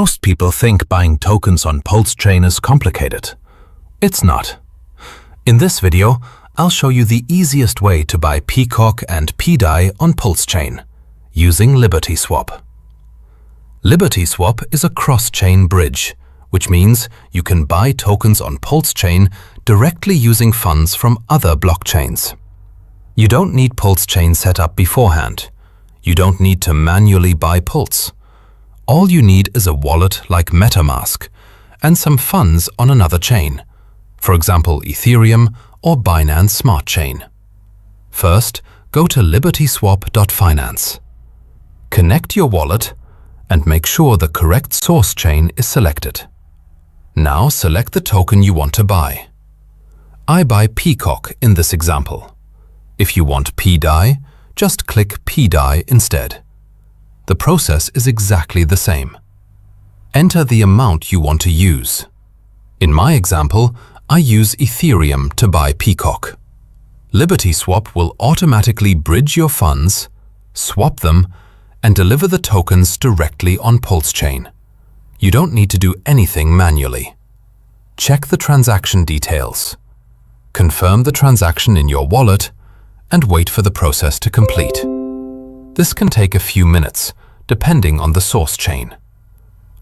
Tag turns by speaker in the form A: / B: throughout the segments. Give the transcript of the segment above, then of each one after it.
A: Most people think buying tokens on PulseChain is complicated. It's not. In this video, I'll show you the easiest way to buy Peacock and pDAI on PulseChain using LibertySwap. LibertySwap is a cross-chain bridge, which means you can buy tokens on PulseChain directly using funds from other blockchains. You don't need PulseChain set up beforehand. You don't need to manually buy Pulse. All you need is a wallet like MetaMask and some funds on another chain, for example Ethereum or Binance Smart Chain. First, go to libertyswap.finance. Connect your wallet and make sure the correct source chain is selected. Now select the token you want to buy. I buy Peacock in this example. If you want pDAI, just click pDAI instead. The process is exactly the same. Enter the amount you want to use. In my example, I use Ethereum to buy Peacock. LibertySwap will automatically bridge your funds, swap them, and deliver the tokens directly on PulseChain. You don't need to do anything manually. Check the transaction details. Confirm the transaction in your wallet and wait for the process to complete. This can take a few minutes, depending on the source chain.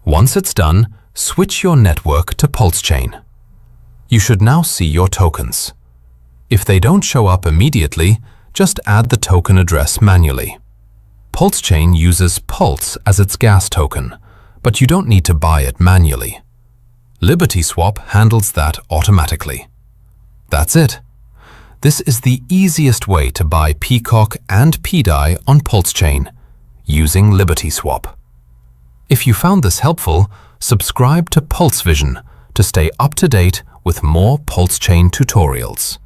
A: Once it's done, switch your network to PulseChain. You should now see your tokens. If they don't show up immediately, just add the token address manually. PulseChain uses Pulse as its gas token, but you don't need to buy it manually. LibertySwap handles that automatically. That's it. This is the easiest way to buy Peacock and pDAI on PulseChain using LibertySwap. If you found this helpful, subscribe to PulseVision to stay up to date with more PulseChain tutorials.